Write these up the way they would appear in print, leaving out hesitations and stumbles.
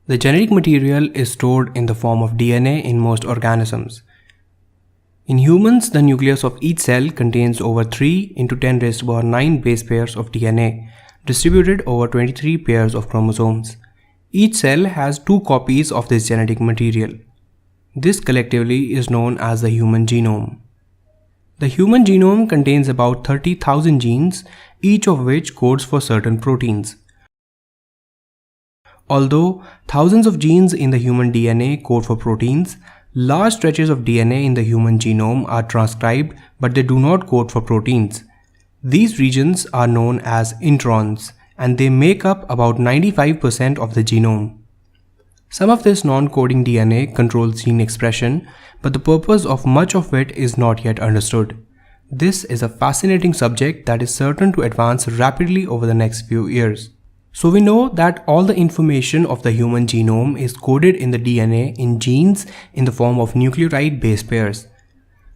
The genetic material is stored in the form of DNA in most organisms. In humans, the nucleus of each cell contains over 3 × 10⁹ base pairs of DNA, distributed over 23 pairs of chromosomes. Each cell has 2 copies of this genetic material. This collectively is known as the human genome. The human genome contains about 30,000 genes, each of which codes for certain proteins. Although thousands of genes in the human DNA code for proteins, large stretches of DNA in the human genome are transcribed, but they do not code for proteins. These regions are known as introns, and they make up about 95% of the genome. Some of this non-coding DNA controls gene expression, but the purpose of much of it is not yet understood. This is a fascinating subject that is certain to advance rapidly over the next few years. So we know that all the information of the human genome is coded in the DNA in genes in the form of nucleotide base pairs.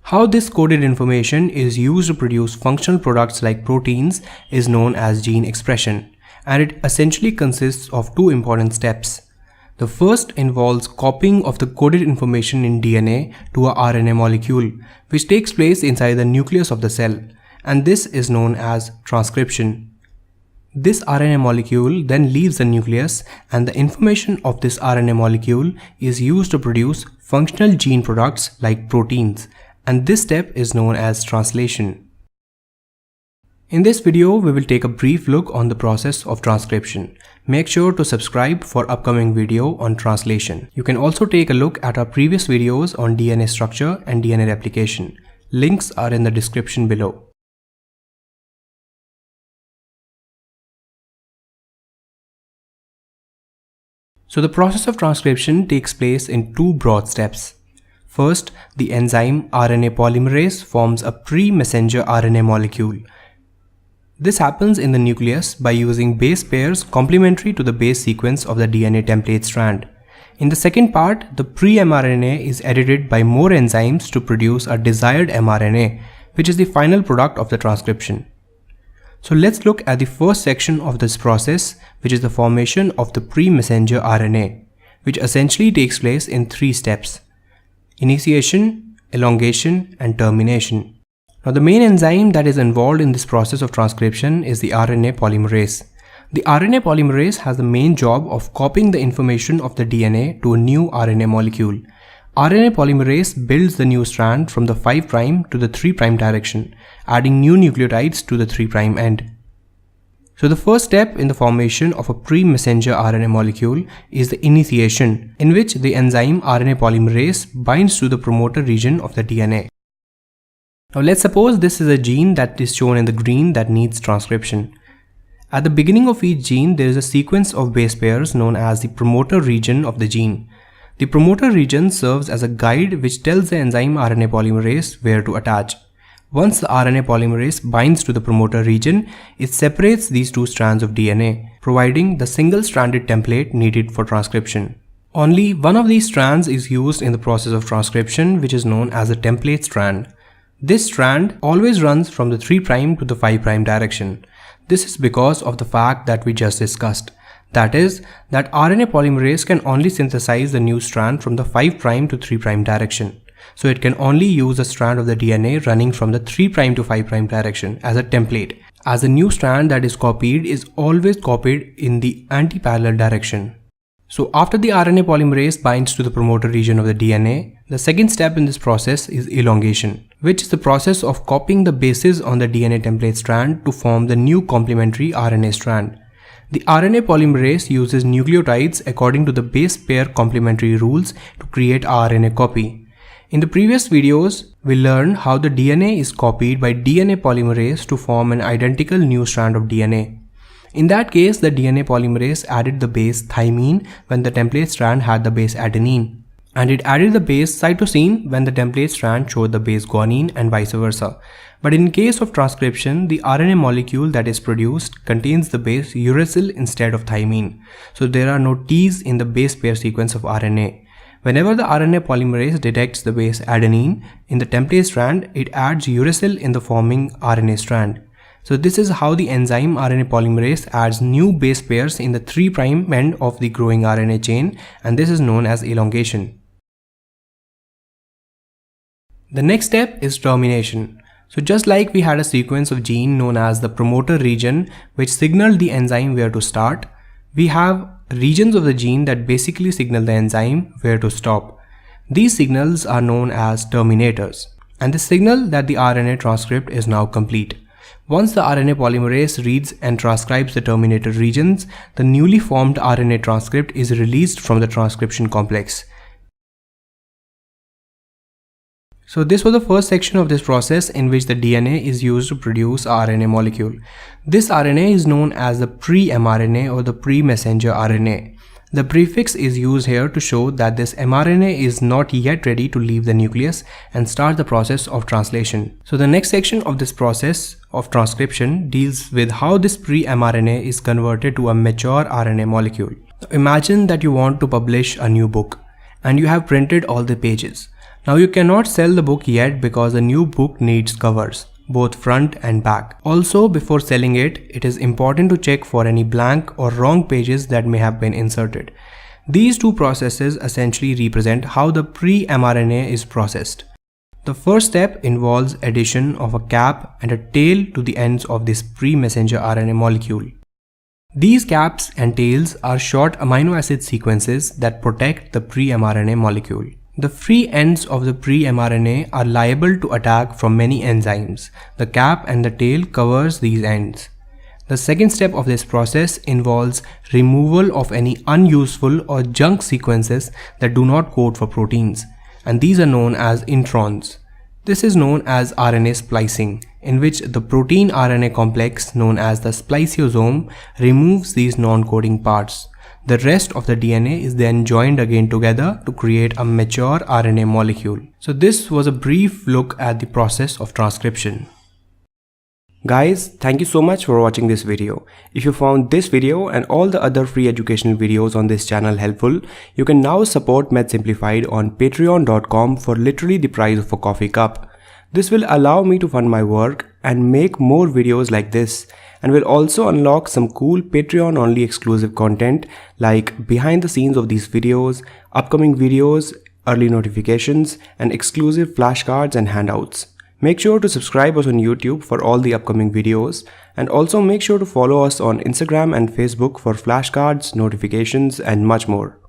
How this coded information is used to produce functional products like proteins is known as gene expression, and it essentially consists of 2 important steps. The first involves copying of the coded information in DNA to a RNA molecule, which takes place inside the nucleus of the cell, and this is known as transcription. This RNA molecule then leaves the nucleus, and the information of this RNA molecule is used to produce functional gene products like proteins, and this step is known as translation. In this video, we will take a brief look on the process of transcription. Make sure to subscribe for upcoming video on translation. You can also take a look at our previous videos on DNA structure and DNA replication. Links are in the description below. So the process of transcription takes place in 2 broad steps. First, the enzyme RNA polymerase forms a pre-messenger RNA molecule. This happens in the nucleus by using base pairs complementary to the base sequence of the DNA template strand. In the second part, the pre-mRNA is edited by more enzymes to produce a desired mRNA, which is the final product of the transcription. So let's look at the first section of this process, which is the formation of the pre-messenger RNA, which essentially takes place in 3 steps: initiation, elongation, and termination. Now the main enzyme that is involved in this process of transcription is the RNA polymerase. The RNA polymerase has the main job of copying the information of the DNA to a new RNA molecule. RNA polymerase builds the new strand from the 5' to the 3' direction, adding new nucleotides to the 3' end. So the first step in the formation of a pre-messenger RNA molecule is the initiation, in which the enzyme RNA polymerase binds to the promoter region of the DNA. Now let's suppose this is a gene that is shown in the green that needs transcription. At the beginning of each gene, there is a sequence of base pairs known as the promoter region of the gene. The promoter region serves as a guide which tells the enzyme RNA polymerase where to attach. Once the RNA polymerase binds to the promoter region, it separates these 2 strands of DNA, providing the single-stranded template needed for transcription. Only one of these strands is used in the process of transcription, which is known as a template strand. This strand always runs from the 3' to the 5' direction. This is because of the fact that we just discussed. That is, that RNA polymerase can only synthesize the new strand from the 5' to 3' direction. So it can only use a strand of the DNA running from the 3' to 5' direction as a template, as the new strand that is copied is always copied in the anti-parallel direction. So after the RNA polymerase binds to the promoter region of the DNA, the second step in this process is elongation, which is the process of copying the bases on the DNA template strand to form the new complementary RNA strand. The RNA polymerase uses nucleotides according to the base pair complementary rules to create a RNA copy. In the previous videos, we learned how the DNA is copied by DNA polymerase to form an identical new strand of DNA. In that case, the DNA polymerase added the base thymine when the template strand had the base adenine, and it added the base cytosine when the template strand showed the base guanine, and vice versa. But in case of transcription, the RNA molecule that is produced contains the base uracil instead of thymine. So there are no T's in the base pair sequence of RNA. Whenever the RNA polymerase detects the base adenine in the template strand, it adds uracil in the forming RNA strand. So this is how the enzyme RNA polymerase adds new base pairs in the 3' end of the growing RNA chain, and this is known as elongation. The next step is termination. So just like we had a sequence of genes known as the promoter region which signaled the enzyme where to start, we have regions of the gene that basically signal the enzyme where to stop. These signals are known as terminators, and they signal that the RNA transcript is now complete. Once the RNA polymerase reads and transcribes the terminator regions, the newly formed RNA transcript is released from the transcription complex. So this was the first section of this process in which the DNA is used to produce a RNA molecule. This RNA is known as the pre-mRNA or the pre-messenger RNA. The prefix is used here to show that this mRNA is not yet ready to leave the nucleus and start the process of translation. So the next section of this process of transcription deals with how this pre-mRNA is converted to a mature RNA molecule. Imagine that you want to publish a new book and you have printed all the pages. Now you cannot sell the book yet because the new book needs covers, both front and back. Also, before selling it, it is important to check for any blank or wrong pages that may have been inserted. These two processes essentially represent how the pre-mRNA is processed. The first step involves addition of a cap and a tail to the ends of this pre-messenger RNA molecule. These caps and tails are short amino acid sequences that protect the pre-mRNA molecule. The free ends of the pre-mRNA are liable to attack from many enzymes. The cap and the tail covers these ends. The second step of this process involves removal of any unuseful or junk sequences that do not code for proteins, and these are known as introns. This is known as RNA splicing, in which the protein RNA complex known as the spliceosome removes these non-coding parts. The rest of the DNA is then joined again together to create a mature RNA molecule. So this was a brief look at the process of transcription. Guys, thank you so much for watching this video. If you found this video and all the other free educational videos on this channel helpful, you can now support Math Simplified on patreon.com for literally the price of a coffee cup. This will allow me to fund my work and make more videos like this, and will also unlock some cool Patreon only exclusive content like behind the scenes of these videos, upcoming videos, early notifications, and exclusive flashcards and handouts. Make sure to subscribe us on YouTube for all the upcoming videos, and also make sure to follow us on Instagram and Facebook for flashcards, notifications, and much more.